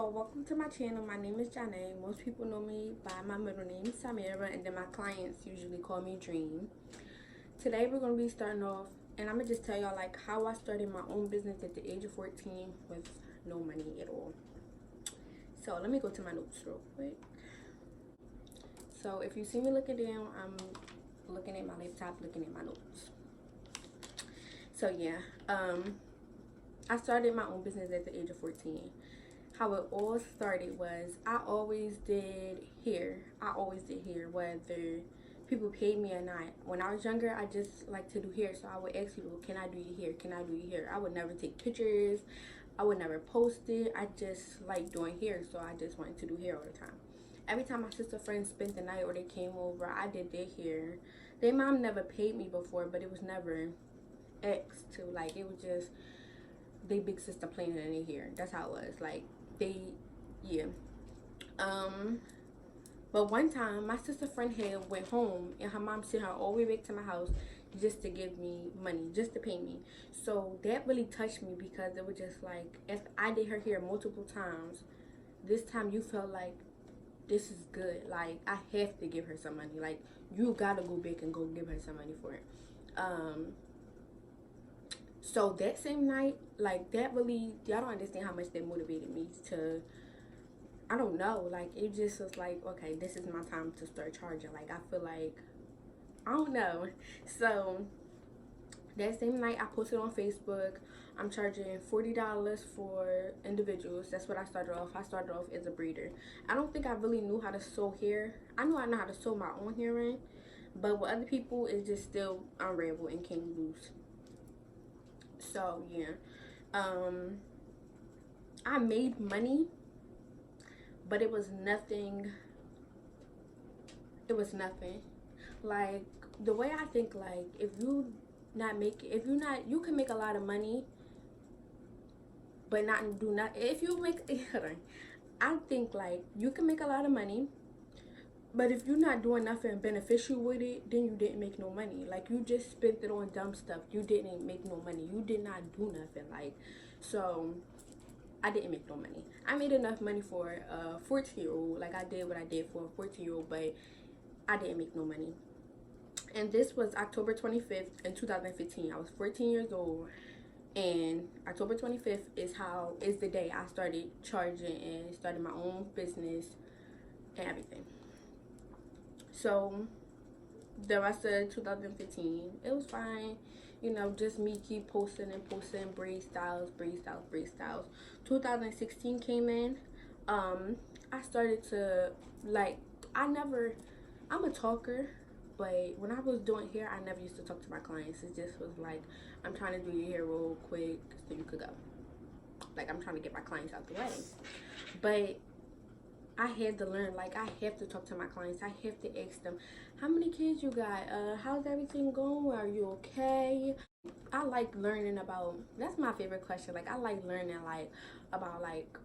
So welcome to my channel. My name is Janae. Most people know me by my middle name, Sy.miraaa, and then my clients usually call me Dream. Today we're going to be starting off, and I'm going to just tell y'all like how I started my own business at the age of 14 with no money at all. So let me go to my notes real quick. So if you see me looking down, I'm looking at my laptop, looking at my notes. So yeah, I started my own business at the age of 14. How it all started was I always did hair. Whether people paid me or not. When I was younger, I just like to do hair. So I would ask people, can I do your hair? Can I do your hair? I would never take pictures. I would never post it. I just like doing hair. So I just wanted to do hair all the time. Every time my sister friends spent the night or they came over, I did their hair. Their mom never paid me before, but it was never asked to. Like, it was just they big sister playing in their hair. That's how it was. Like, yeah. But one time my sister friend had went home and her mom sent her all the way back to my house just to give me money, just to pay me. So that really touched me because it was just like, if I did her hair multiple times, this time you felt like this is good. Like, I have to give her some money. Like, you gotta go back and go give her some money for it. So that same night, like, that really, y'all don't understand how much that motivated me to, I don't know, like, it just was like, okay, this is my time to start charging. Like, I feel like, I don't know. So that same night I posted on Facebook, I'm charging $40 for individuals. That's what I started off. I started off as a breeder. I don't think I really knew how to sew hair. I know how to sew my own hair in, but with other people, it's just still unravel and came loose. So yeah, I made money, but it was nothing. It was nothing. Like, the way I think, like, if you can make a lot of money but not do not. If you make I think like you can make a lot of money, but if you're not doing nothing beneficial with it, then you didn't make no money. Like, you just spent it on dumb stuff. You didn't make no money. You did not do nothing. Like, so I didn't make no money. I made enough money for a 14-year-old. Like, I did what I did for a 14-year-old, but I didn't make no money. And this was October 25th in 2015. I was 14 years old. And October 25th is the day I started charging and started my own business and everything. So the rest of 2015, it was fine. You know, just me keep posting and posting braid styles. 2016 came in. I started to, like, I'm a talker, but when I was doing hair, I never used to talk to my clients. It just was like, I'm trying to do your hair real quick so you could go. Like, I'm trying to get my clients out the way. But I had to learn, like, I have to talk to my clients. I have to ask them, how many kids you got? How's everything going? Are you okay? I like learning about, that's my favorite question. Like, I like learning, like, about, like,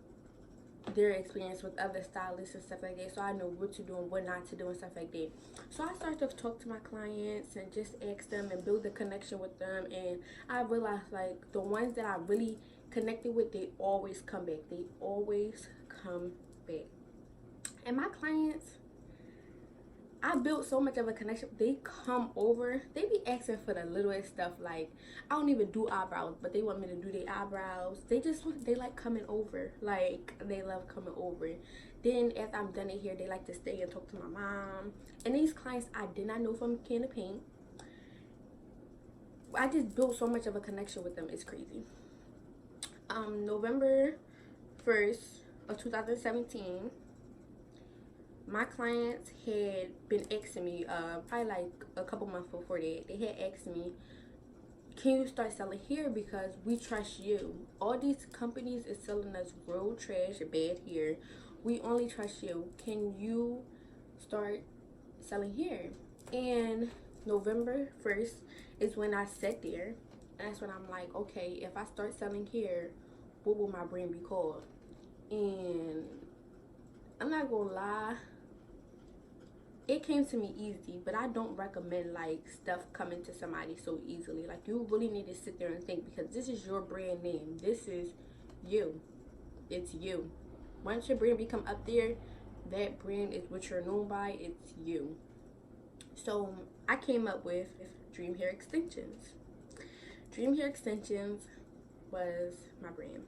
their experience with other stylists and stuff like that, so I know what to do and what not to do and stuff like that. So I started to talk to my clients and just ask them and build a connection with them, and I realized, like, the ones that I really connected with, they always come back. They always come back. And my clients, I built so much of a connection. They come over, they be asking for the littlest stuff. Like, I don't even do eyebrows, but they want me to do their eyebrows. They like coming over. Like, they love coming over. Then after I'm done it here, they like to stay and talk to my mom. And these clients I did not know from can of paint. I just built so much of a connection with them. It's crazy. November 1st of 2017, my clients had been asking me, probably like a couple months before that, they had asked me, can you start selling hair because we trust you. All these companies is selling us real trash, bad hair. We only trust you. Can you start selling hair? And November 1st is when I sat there. And that's when I'm like, okay, if I start selling hair, what will my brand be called? And I'm not gonna lie, it came to me easy, but I don't recommend like stuff coming to somebody so easily. Like, you really need to sit there and think, because this is your brand name. This is you. It's you. Once your brand become up there, that brand is what you're known by. It's you. So I came up with Dream Hair Extensions. Dream Hair Extensions was my brand.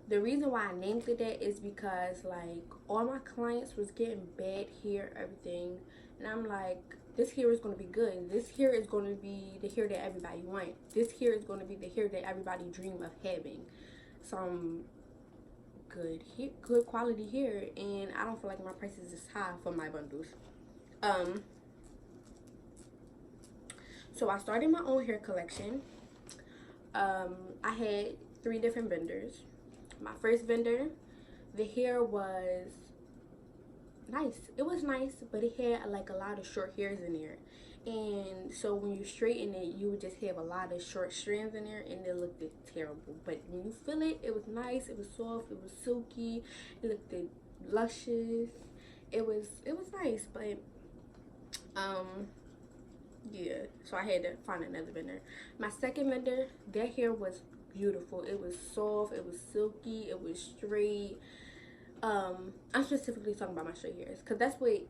The reason why I named it that is because like all my clients was getting bad hair, everything, and I'm like, this hair is going to be good. This hair is going to be the hair that everybody want. This hair is going to be the hair that everybody dream of having. Some good quality hair, and I don't feel like my prices is high for my bundles. So I started my own hair collection. I had 3 different vendors. My first vendor, the hair was nice. It was nice, but it had like a lot of short hairs in there. And so when you straighten it, you would just have a lot of short strands in there, and it looked terrible. But when you feel it, it was nice, it was soft, it was silky, it looked luscious. It was nice, but yeah, so I had to find another vendor. My second vendor, their hair was beautiful. It was soft, it was silky, it was straight. I'm specifically talking about my straight hairs, because that's what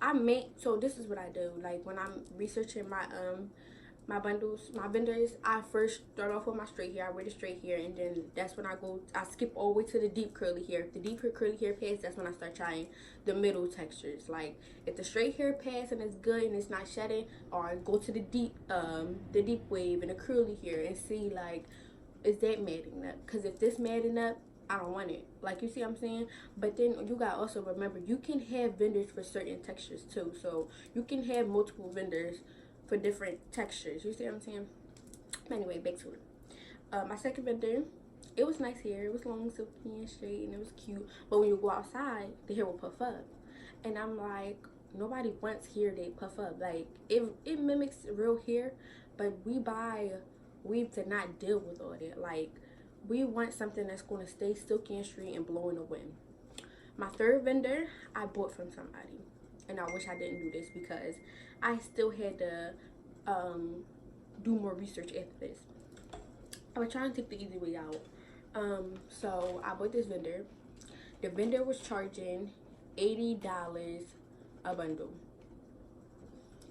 I make. So this is what I do. Like when I'm researching my bundles, my vendors, I first start off with my straight hair. I wear the straight hair, and then that's when I skip all the way to the deep curly hair. If the deep curly hair pass, that's when I start trying the middle textures. Like if the straight hair pass and it's good and it's not shedding, or I go to the deep wave and the curly hair and see like, is that matting up? Because if this matting up, I don't want it. Like, you see what I'm saying? But then you gotta also remember, you can have vendors for certain textures too. So you can have multiple vendors for different textures. You see what I'm saying? Anyway, back to it. My second vendor, it was nice hair. It was long, silky, and straight, and it was cute. But when you go outside, the hair will puff up. And I'm like, nobody wants hair that puff up. Like, it mimics real hair, but we buy weave to not deal with all that. Like, we want something that's going to stay silky and straight and blow in the wind. My third vendor, I bought from somebody. And I wish I didn't do this, because I still had to do more research after this. I was trying to take the easy way out. So I bought this vendor. The vendor was charging $80 a bundle.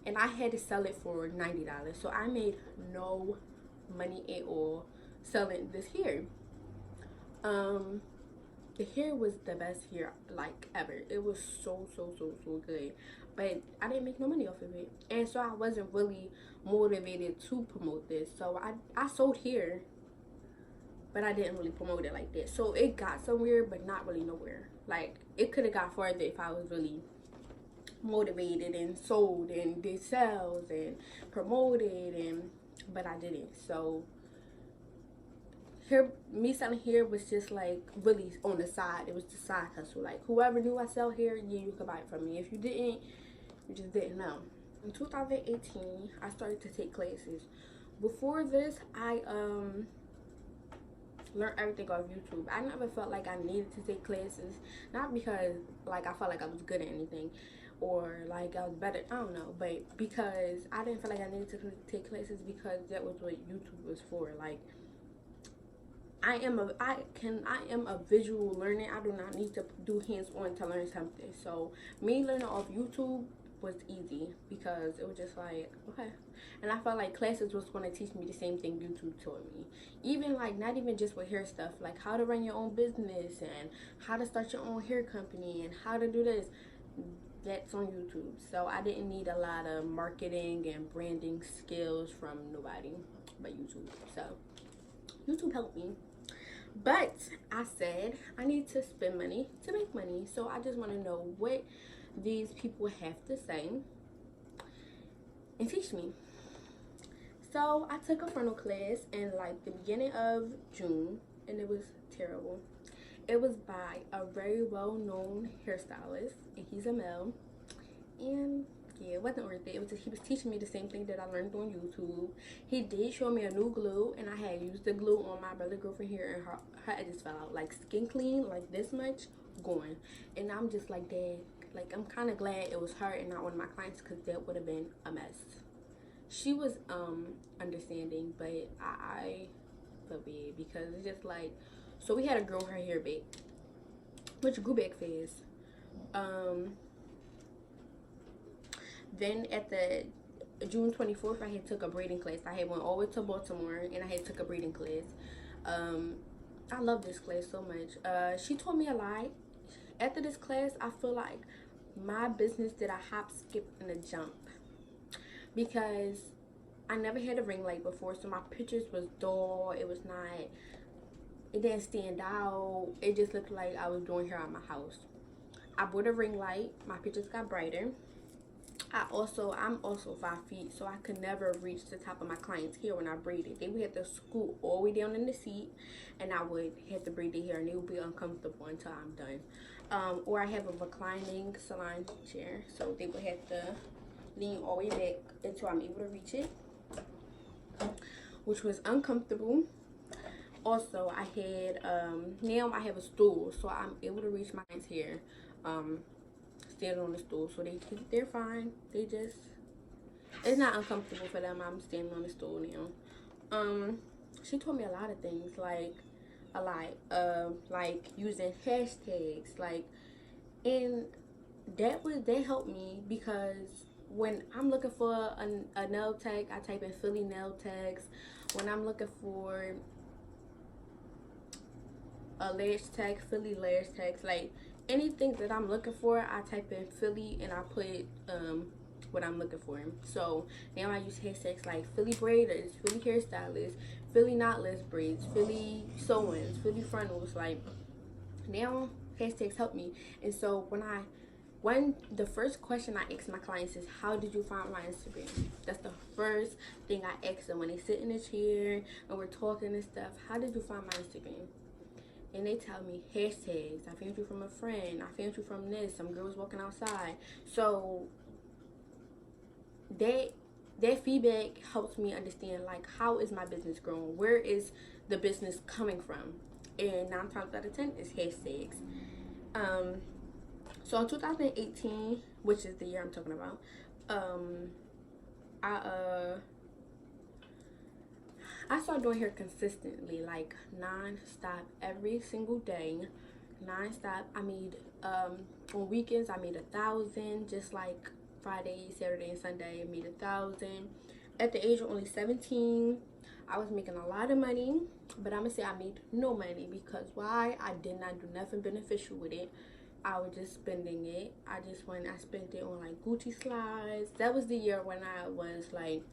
And I had to sell it for $90. So I made no money at all selling this hair. The hair was the best hair like ever. It was so good, but I didn't make no money off of it, and so I wasn't really motivated to promote this. So I sold hair, but I didn't really promote it like that. So it got somewhere, but not really nowhere. Like, it could have got farther if I was really motivated and sold and did sales and promoted, but I didn't. So me selling hair was just like really on the side. It was the side hustle. Like, whoever knew I sell hair, yeah, you could buy it from me. If you didn't, you just didn't know. In 2018, I started to take classes. Before this, I learned everything off YouTube. I never felt like I needed to take classes, not because like I felt like I was good at anything or like I was better, I don't know, but because I didn't feel like I needed to take classes, because that was what YouTube was for. Like, I am a visual learner. I do not need to do hands-on to learn something. So me learning off YouTube was easy, because it was just like, okay. And I felt like classes was going to teach me the same thing YouTube taught me. Even like, not even just with hair stuff, like how to run your own business and how to start your own hair company and how to do this. That's on YouTube. So I didn't need a lot of marketing and branding skills from nobody but YouTube. So YouTube helped me. But I said I need to spend money to make money. So I just want to know what these people have to say and teach me. So I took a frontal class in like the beginning of June, and it was terrible. It was by a very well-known hairstylist, and he's a male. And yeah, it wasn't worth it. He was teaching me the same thing that I learned on YouTube. He did show me a new glue, and I had used the glue on my brother girlfriend here, and her edges fell out. Like, skin clean, like this much, gone. And I'm just like, Dad, like, I'm kind of glad it was her and not one of my clients, because that would have been a mess. She was understanding, but I felt bad, because it's just like, so we had a girl her hair back. which grew back fast. Then at the June 24th, I had took a braiding class. I had went all the way to Baltimore and I had took a braiding class. I love this class so much. She taught me a lot. After this class, I feel like my business did a hop, skip, and a jump, because I never had a ring light before, so my pictures was dull. It didn't stand out. It just looked like I was doing hair at my house. I bought a ring light. My pictures got brighter. I'm also 5 feet, so I could never reach the top of my client's hair when I braided. They would have to scoot all the way down in the seat, and I would have to braid their hair, and it would be uncomfortable until I'm done. Or I have a reclining salon chair, so they would have to lean all the way back until I'm able to reach it, which was uncomfortable. Also, I had now I have a stool, so I'm able to reach my client's hair. Standing on the stool, so they're fine. It's not uncomfortable for them. I'm standing on the stool now. She taught me a lot of things, like like using hashtags, and that helped me, because when I'm looking for a nail tag, I type in Philly nail tags. When I'm looking for a lash tag, Philly lash tags, like anything that I'm looking for, I type in Philly and I put what I'm looking for. So now I use hashtags like Philly braiders, Philly hairstylists, Philly knotless braids, Philly sew-ins, Philly frontals. Like, now hashtags help me. And so when the first question I ask my clients is, how did you find my Instagram? That's the first thing I ask them when they sit in the chair and we're talking and stuff. How did you find my Instagram? And they tell me hashtags. I found you from a friend. I found you from this. Some girls walking outside. So that feedback helps me understand, like, how is my business growing? Where is the business coming from? And 9 times out of 10 is hashtags. So in 2018, which is the year I'm talking about, I started doing hair consistently, like non-stop, every single day, non-stop. I made on weekends I made 1,000, just like Friday, Saturday, and Sunday. I made 1,000. At the age of only 17, I was making a lot of money, but I'm gonna say I made no money, because why? I did not do nothing beneficial with it. I was just spending it. I spent it on like Gucci slides. That was the year when I was like,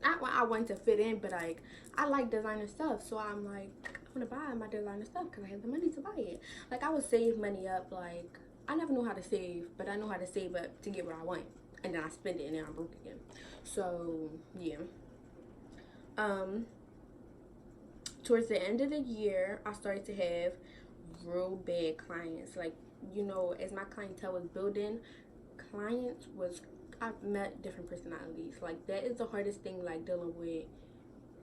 not when I wanted to fit in, but like, I like designer stuff, so I'm like, I'm gonna buy my designer stuff because I have the money to buy it. Like, I would save money up. Like, I never knew how to save, but I know how to save up to get what I want, and then I spend it and then I'm broke again. So yeah. Towards the end of the year, I started to have real bad clients. Like, as my clientele was building, I've met different personalities. Like, that is the hardest thing, like, dealing with,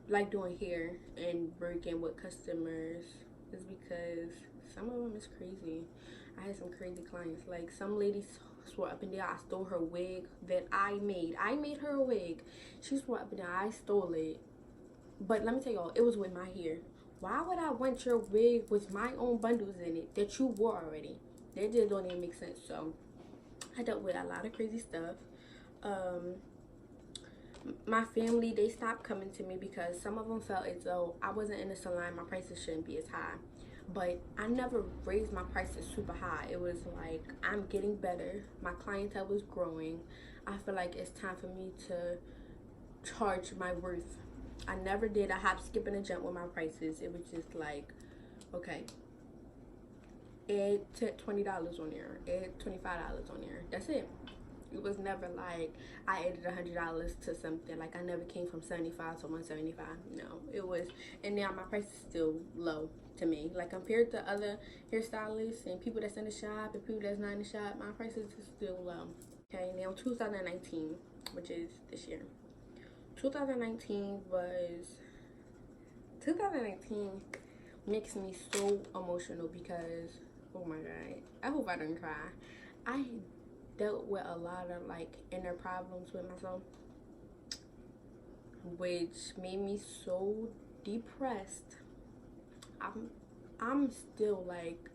like, doing hair and working with customers, is because some of them is crazy. I had some crazy clients. Like, some ladies swore up and down I stole her wig that I made. I made her a wig. She swore up and down I stole it. But let me tell y'all, it was with my hair. Why would I want your wig with my own bundles in it that you wore already? That just don't even make sense. So I dealt with a lot of crazy stuff. My family, they stopped coming to me because some of them felt as though I wasn't in the salon, my prices shouldn't be as high. But I never raised my prices super high. It was like, I'm getting better. My clientele was growing. I feel like it's time for me to charge my worth. I never did a hop, skip, and a jump with my prices. It was just like, okay, add $20 on there, add $25 on there. That's it. It was never like I added $100 to something. Like, I never came from 75 to 175. No, it was, and now my price is still low to me. Like, compared to other hairstylists and people that's in the shop and people that's not in the shop, my prices is still low. Okay, now 2019, which is this year. 2019 makes me so emotional because, oh my god, I hope I don't cry. I dealt with a lot of like inner problems with myself, which made me so depressed. I'm still like,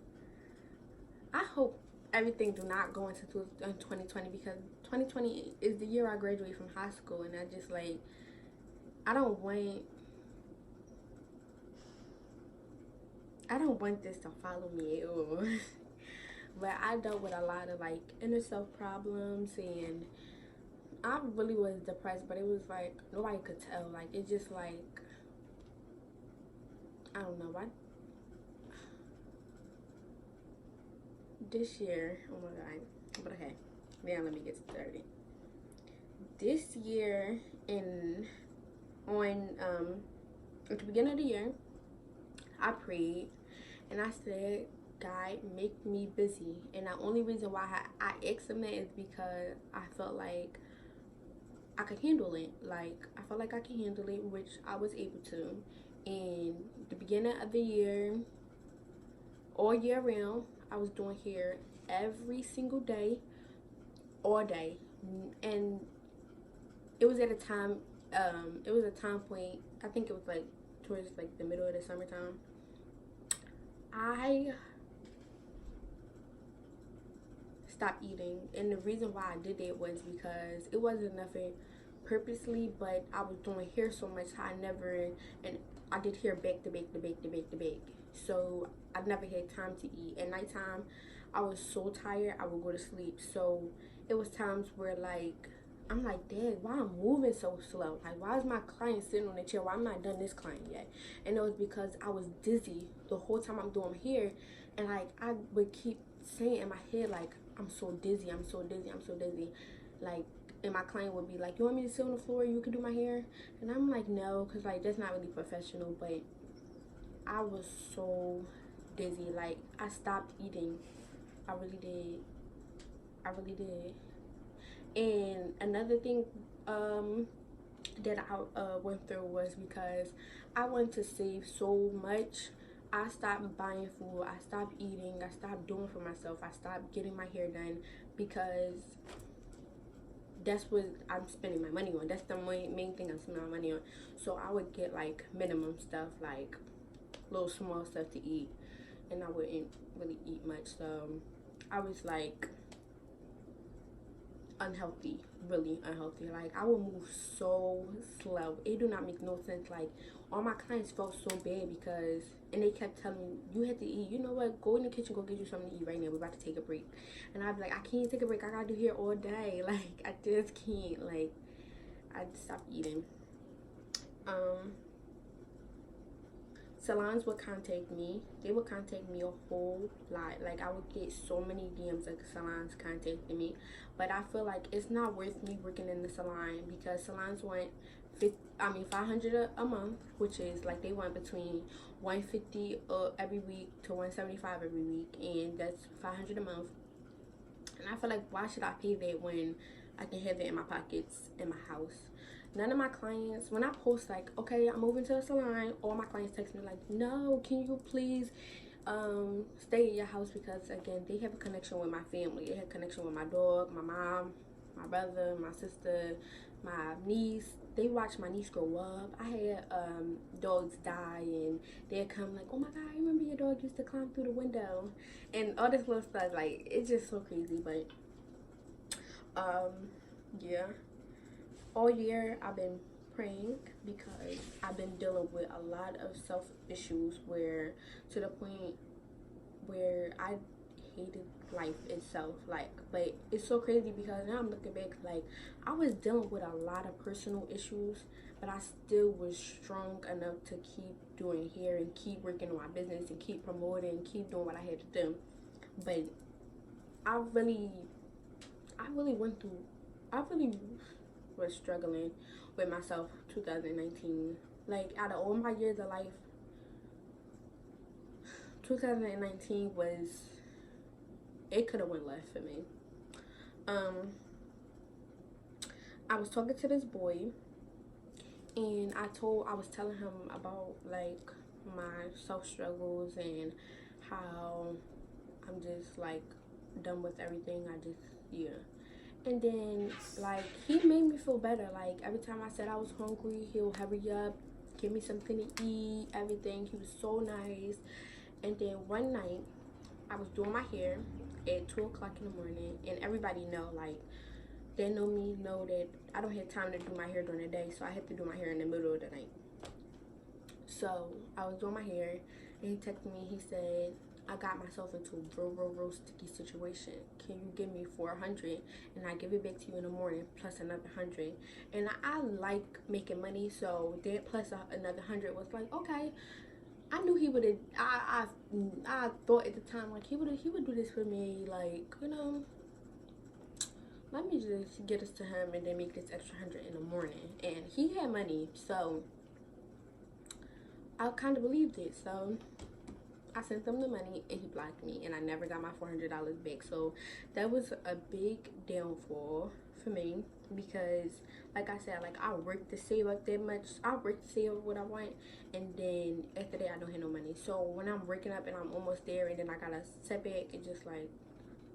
I hope everything do not go into 2020, because 2020 is the year I graduate from high school, and I just like, I don't want I don't want this to follow me at all. But I dealt with a lot of like inner self problems, and I really was depressed, but it was like nobody could tell. Like it just like, I don't know. I This year, oh my god. But okay, now let me get started. This year, in on at the beginning of the year, I prayed and I said, God, make me busy. And the only reason why I asked him that is because I felt like I could handle it. Like I felt like I could handle it, which I was able to. And the beginning of the year, all year round, I was doing hair every single day, all day. And it was at a time, it was a time point, I think it was like towards like the middle of the summertime. I stopped eating, and the reason why I did it was because it wasn't nothing purposely, but I was doing hair so much I never, and I did hair back to back to back to back to back, so I never had time to eat. At nighttime I was so tired I would go to sleep. So it was times where like I'm like, Dad, why I'm moving so slow? Like, why is my client sitting on the chair? Why I'm not done this client yet? And it was because I was dizzy the whole time I'm doing hair, and like I would keep saying in my head like, I'm so dizzy, I'm so dizzy, I'm so dizzy. Like, and my client would be like, you want me to sit on the floor? You can do my hair? And I'm like, no, because like that's not really professional. But I was so dizzy. Like I stopped eating. I really did. I really did. And another thing that I went through was because I wanted to save so much. I stopped buying food. I stopped eating. I stopped doing for myself. I stopped getting my hair done because that's what I'm spending my money on. That's the main thing I'm spending my money on. So I would get like minimum stuff, like little small stuff to eat, and I wouldn't really eat much. So I was like unhealthy, really unhealthy. Like I would move so slow. It do not make no sense. Like all my clients felt so bad because, and they kept telling me, you had to eat. You know what? Go in the kitchen, go get you something to eat right now. We're about to take a break. And I'd be like, I can't take a break. I gotta do hair all day. Like I just can't. Like I stopped eating. Um, Salons would contact me. They would contact me a whole lot. Like I would get so many DMs like salons contacting me, but I feel like it's not worth me working in the salon because salons want 500 a month, which is like they want between 150 every week to 175 every week, and that's 500 a month. And I feel like, why should I pay that when I can have it in my pockets in my house? None of my clients, when I post like, okay, I'm moving to a salon, all my clients text me like, no, can you please stay in your house? Because again, they have a connection with my family. They have a connection with my dog, my mom, my brother, my sister, my niece. They watch my niece grow up. I had dogs die, and they'd come like, oh my god, I remember your dog used to climb through the window, and all this little stuff. Like it's just so crazy. But yeah, all year I've been praying because I've been dealing with a lot of self issues, where to the point where I hated life itself. Like, but it's so crazy because now I'm looking back, like I was dealing with a lot of personal issues, but I still was strong enough to keep doing hair and keep working on my business and keep promoting and keep doing what I had to do. But I really went through, I really was struggling with myself 2019. Like out of all my years of life, 2019 was, it could have went left for me. I was talking to this boy, and I was telling him about like my self struggles and how I'm just like done with everything. I just, yeah. And then like he made me feel better. Like every time I said I was hungry, he'll hurry up, give me something to eat, everything. He was so nice. And then one night I was doing my hair at 2 o'clock in the morning, and everybody know, like, they know me, know that I don't have time to do my hair during the day, so I have to do my hair in the middle of the night. So I was doing my hair, and he texted me. He said, I got myself into a real sticky situation. Can you give me 400 and I give it back to you in the morning plus another 100? And I like making money, so that plus another 100 was like, okay. I knew he would have. I thought at the time, like, he would do this for me, like, you know. Let me just get us to him and then make this extra 100 in the morning. And he had money, so I kind of believed it. So I sent him the money and he blocked me, and I never got my $400 back. So that was a big downfall for me, because like I said, like, I work to save up that much. I work to save up what I want, and then after that I don't have no money. So when I'm breaking up and I'm almost there and then I got a setback, it's just like,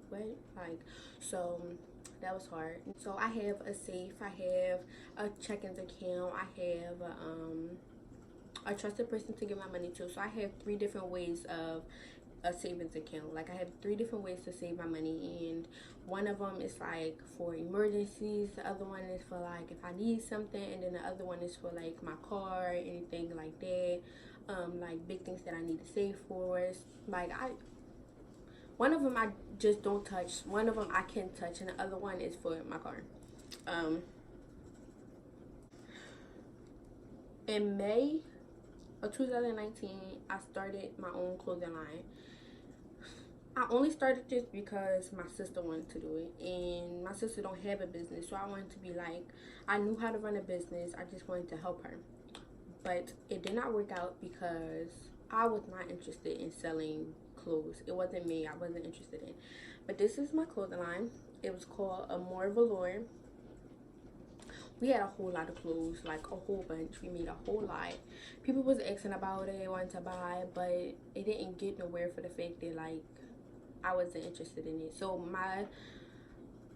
what? Like, so that was hard. So I have a safe, I have a checking account, I have a trusted person to give my money to. So I have 3 different ways of a savings account. Like, I have 3 different ways to save my money, and one of them is like for emergencies, the other one is for like if I need something, and then the other one is for like my car, anything like that, like big things that I need to save for. Like, one of them I just don't touch, one of them I can touch, and the other one is for my car. In May of 2019, I started my own clothing line. I only started this because my sister wanted to do it, and my sister don't have a business, so I wanted to be like, I knew how to run a business, I just wanted to help her. But it did not work out because I was not interested in selling clothes. It wasn't me, I wasn't interested in. But this is my clothing line. It was called More Velour. We had a whole lot of clothes, like a whole bunch. We made a whole lot. People was asking about it, wanted to buy, but it didn't get nowhere for the fact that, like, I wasn't interested in it. So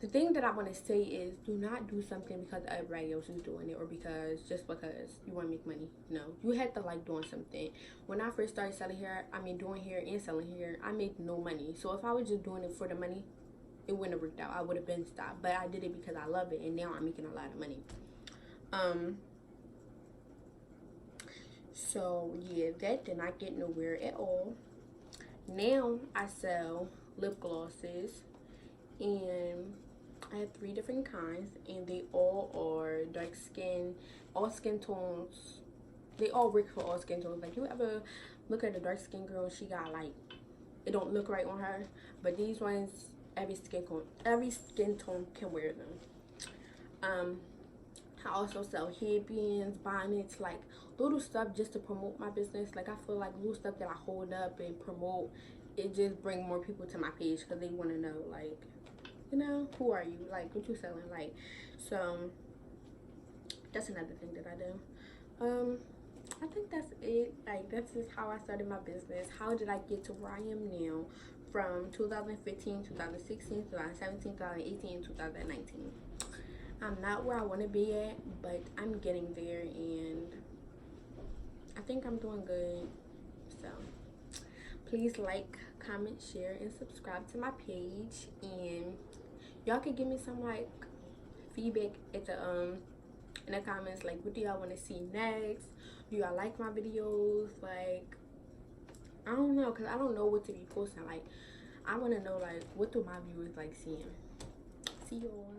the thing that I want to say is, do not do something because everybody else is doing it, or because you want to make money. No, you have to like doing something. When I first started selling hair, doing hair and selling hair, I made no money. So if I was just doing it for the money, it wouldn't have worked out. I would have been stopped. But I did it because I love it, and now I'm making a lot of money. So yeah, that did not get nowhere at all. Now I sell lip glosses, and I have 3 different kinds, and they all are dark skin, all skin tones. They all work for all skin tones. Like, you ever look at a dark skin girl, she got, like, it don't look right on her, but these ones, every skin tone can wear them. I also sell headbands, bonnets, like little stuff just to promote my business. Like, I feel like little stuff that I hold up and promote, it just bring more people to my page because they want to know, like, you know, who are you, like, what you selling, like. So that's another thing that I do. I think that's it. Like, that's just how I started my business. How did I get to where I am now from 2015, 2016, 2017, 2018, 2019? I'm not where I want to be at, but I'm getting there, and I think I'm doing good. So please like, comment, share, and subscribe to my page. And y'all can give me some, like, feedback at the in the comments. Like, what do y'all want to see next? Do y'all like my videos? Like, I don't know, because I don't know what to be posting. Like, I want to know, like, what do my viewers like seeing? See y'all.